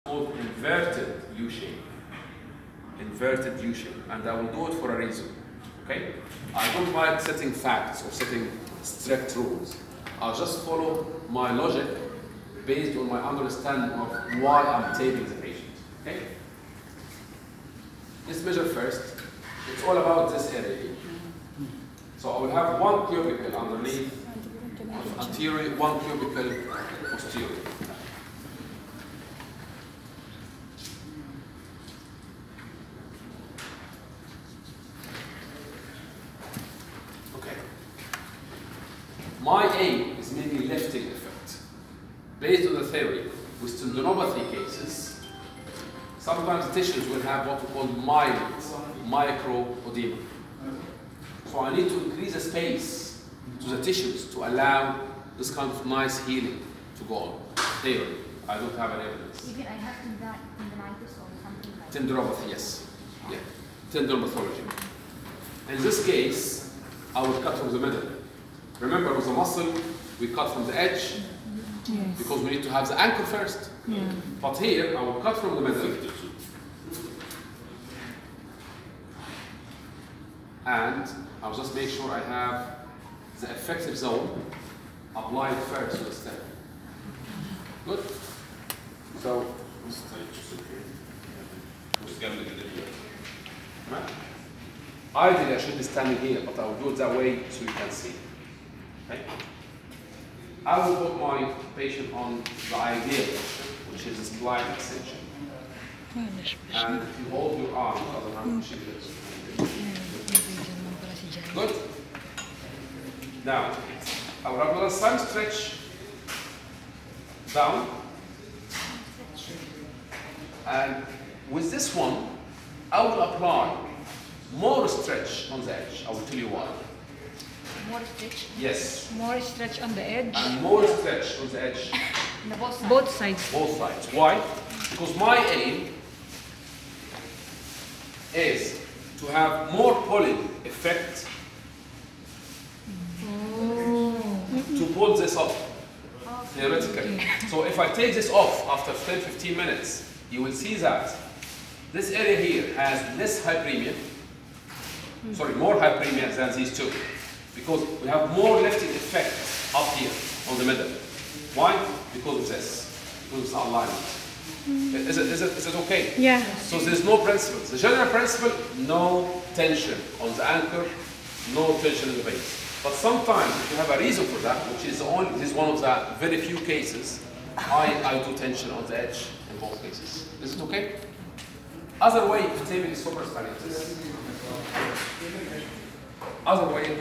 called inverted U shape. Inverted U shape. And I will do it for a reason. Okay? I don't like setting facts or setting strict rules. I'll just follow my logic based on my understanding of why I'm taping the patient. Okay? Let's measure first. It's all about this area here. So I will have one cubicle underneath anterior, one cubicle posterior. Okay. My aim is mainly lifting effect. Based on the theory, with tendinopathy cases, sometimes the tissues will have what we call mild microedema. So I need to increase the space to the tissues to allow this kind of nice healing to go on. Theory. I don't have any evidence. Even I have tendinitis or something like that. Tendinopathy, yes. Yeah. Tendinopathology. In this case, I will cut from the middle. Remember, with the muscle, we cut from the edge because we need to have the anchor first. Yeah. But here, I will cut from the middle. And I'll just make sure I have the effective zone applied first to the stem. Good? So, ideally I should be standing here, but I will do it that way so you can see. Okay? I will put my patient on the ideal position, which is a spline extension. And if you hold your arm, good. Now, I will have some stretch down. And with this one, I will apply more stretch on the edge. I will tell you why. More stretch. Yes. More stretch on the edge. And more stretch on the edge. On the both sides. Both sides. Both sides. Why? Because my aim is to have more pulling effect to pull this up, theoretically. So if I take this off after 10-15 minutes, you will see that this area here has less hyperemia, sorry, more hyperemia than these two, because we have more lifting effect up here on the middle. Why? Because of this, because of the alignment. Is it okay? Yeah. So there's no principle. The general principle, no tension on the anchor, no tension in the base. But sometimes if you have a reason for that, which is this is one of the very few cases, I do tension on the edge in both cases. Is it okay? Other way of taping is supraspinatus. Other way,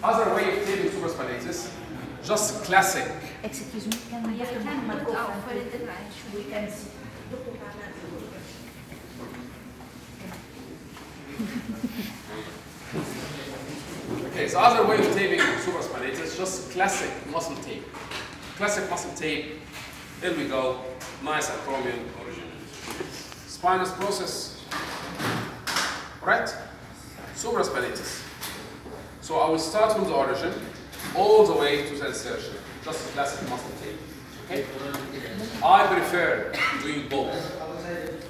other way of taping supraspinatus, just classic. Excuse me, can we put the microphone for it? We can see. Okay, so other way of taping supraspinatus, just classic muscle tape. Classic muscle tape. Here we go. Nice acromion origin. Spinous process. Right? Supraspinatus. So I will start from the origin all the way to the insertion. Just a classic muscle tape. Okay? I prefer doing both.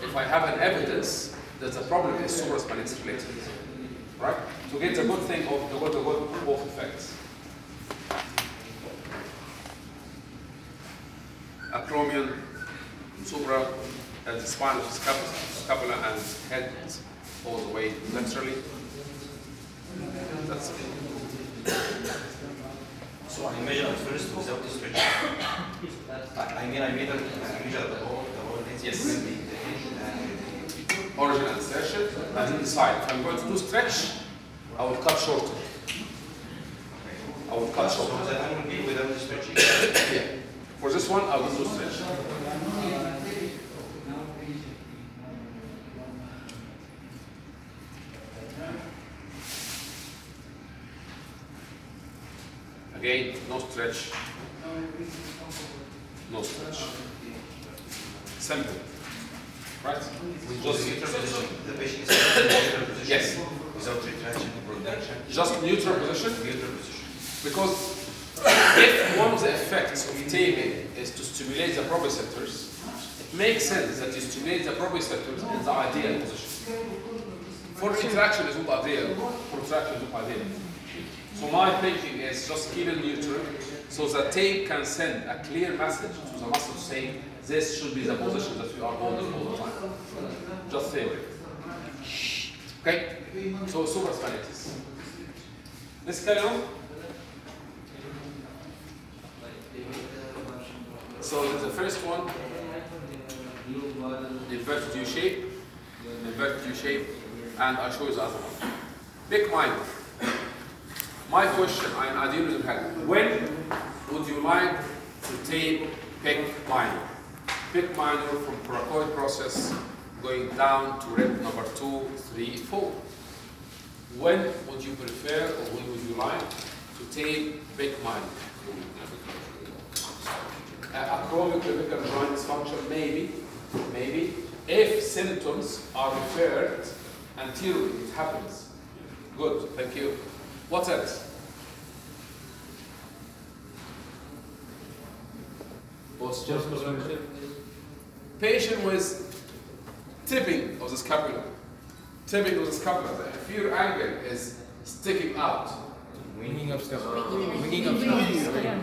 If I have an evidence that the problem is supraspinatus related. Right? To get the good thing of the good both effects. Acromion, supra, and the spinal scapula and head all the way laterally. That's it. So I measure at first without the stretch. I measure the whole Yes. Origin and insertion, and then decide. If I'm going to do stretch, I will cut shorter. I will cut So shorter. that will be without the stretching. Yeah. For this one, I will do stretch. Again, no stretch. No stretch. Simple. Right? Just neutral position. The patient is in neutral position. Yes. Without retraction, production. Just neutral position. Neutral position. Because if one of the effects of taping is to stimulate the proprioceptors, it makes sense that you stimulate the proprioceptors in the ideal position. For interaction is not ideal, for retraction is not ideal. So my thinking is just keep it neutral, so the tape can send a clear message to the muscle saying this should be the position that we are holding all the time. Just theory. Okay? So supraspinatus. Let's carry on. So the first one, inverted U shape, and I'll show you the other one. Big minor. My question, I deal with your head. When would you like to tape PIC minor? PIC minor from coracoid process going down to rib number 2, 3, 4. When would you prefer or when would you like to tape PIC minor? Acromioclavicular joint dysfunction, maybe. If symptoms are referred anteriorly, it happens. Good, thank you. What else? Patient with tipping of the scapula. Tipping of the scapula. The inferior angle is sticking out. Winging of scapula. Winging of scapula.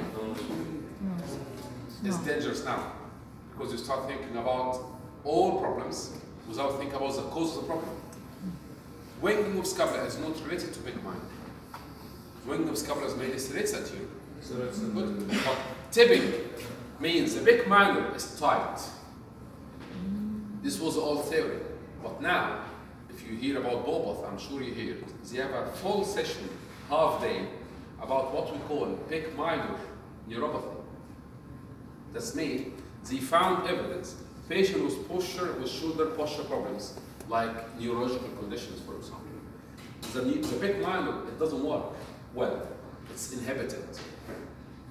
It's dangerous now because you start thinking about all problems without thinking about the cause of the problem. Winging of scapula is not related to PIC minor. Winging of scapula is mainly serrates anterior. Good. But tipping means the PIC minor is tight. This was the old theory. But now, if you hear about Bobath, I'm sure you hear it. They have a full session, half day, about what we call PIC minor neuropathy. That's mean they found evidence. Patient with shoulder posture problems, like neurological conditions, for example. The PIC minor, it doesn't work well. It's inhibited.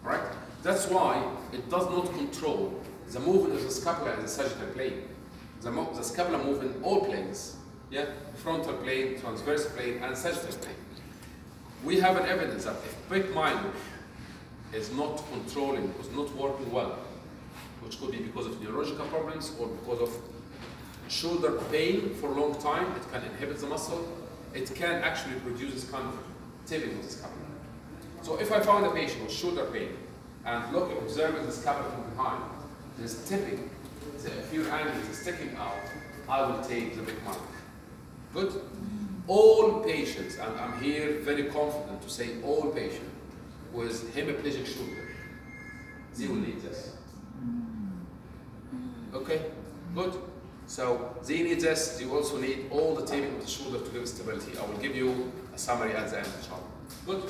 Right? That's why it does not control the movement of the scapula in the sagittal plane. The scapula moves in all planes. Yeah? Frontal plane, transverse plane, and sagittal plane. We have an evidence that if PIC minor is not controlling, is not working well, which could be because of neurological problems or because of shoulder pain for a long time, it can inhibit the muscle. It can actually produce this kind of tipping of the scapula. So if I found a patient with shoulder pain and observing the scapula from behind, there's tipping, the inferior angle is sticking out, I will take the PIC minor. Good? All patients, and I'm here very confident to say all patients with hemiplegic shoulder, they will need this. Okay, good. So they need this. You also need all the taping of the shoulder to give stability. I will give you a summary at the end, inshallah. Good.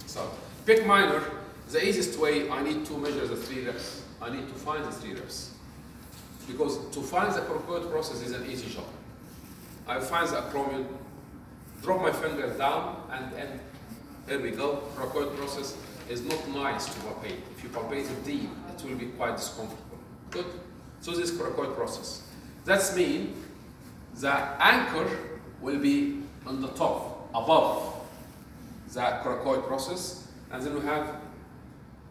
So PIC minor, the easiest way, I need to measure the 3 reps. I need to find the 3 reps. Because to find the coracoid process is an easy job. I find the acromion, drop my finger down, and here we go. Coracoid process is not nice to palpate. If you palpate it deep, it will be quite discomfortable. Good. So this coracoid process. That means the anchor will be on the top, above the coracoid process, and then we have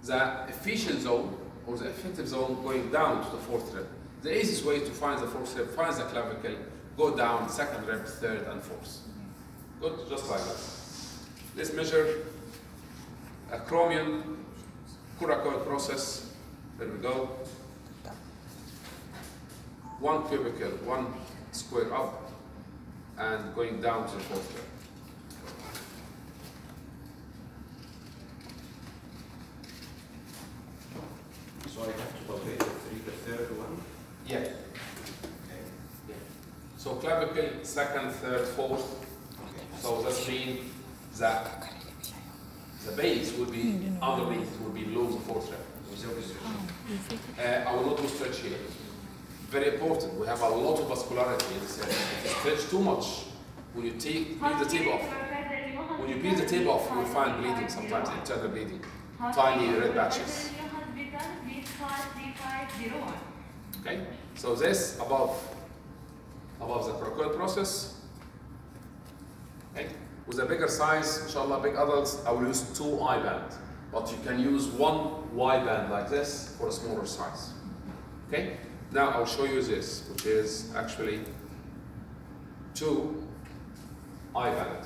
the efficient zone or the effective zone going down to the 4th rib. The easiest way to find the 4th rib, find the clavicle, go down 2nd rib, 3rd, and 4th. Good, just like that. Let's measure acromion coracoid process. There we go. 1 cubicle, 1 square up, and going down to the 4th rib. So I have to palpate the 3rd one? Yeah. Okay. Yeah. So clavicle, 2nd, 3rd, 4th. Okay. So that means that the base will be underneath, will be below the 4th rib. Without restriction. I will not do stretch here. Very important. We have a lot of vascularity in this area. If you stretch too much, when you peel the tape off, you will find bleeding sometimes, internal bleeding, tiny red patches. Okay, so this above the coracoid process. Okay, with a bigger size, inshallah, big adults, I will use 2 I-band. but you can use one Y band like this for a smaller size. Okay? Now I'll show you this, which is actually 2 I band.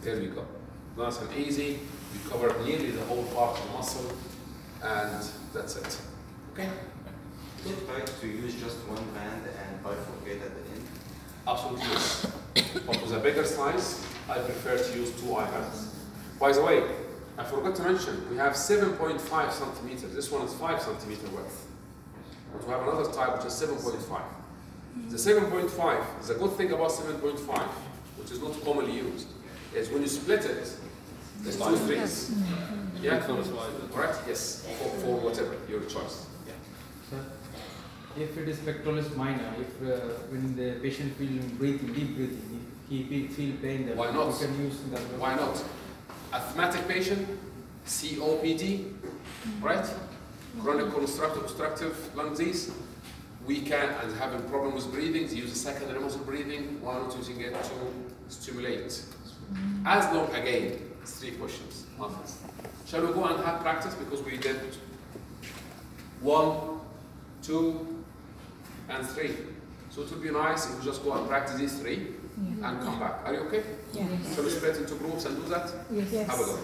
There we go. Nice and easy. We covered nearly the whole part of the muscle, and that's it. Okay? Is it right to use just one band and bifurcate at the end? Absolutely yes. But with a bigger size, I prefer to use 2 I bands. By the way, I forgot to mention, we have 7.5 centimeters. This one is 5 centimeter width. But we have another type which is 7.5. The 7.5, the good thing about 7.5, which is not commonly used, is when you split it, there's 2 threes. Yeah? Correct? Yes. For whatever, your choice. Yeah. Sir, if it is pectoralis minor, if when the patient feels breathing, deep breathing, if he feel pain, then why not? we can use that. Why not? Asthmatic patient, COPD, right? Chronic obstructive lung disease. We can, and having problem with breathing, use a secondary muscle breathing. Why not using it to stimulate? As long, again, it's 3 questions. Nothing. Shall we go and have practice, because we did 1, 2, and 3. So it would be nice if we just go and practice these 3 and come back. Are you okay? Yes. Shall we split into groups and do that? Yes. Have a go.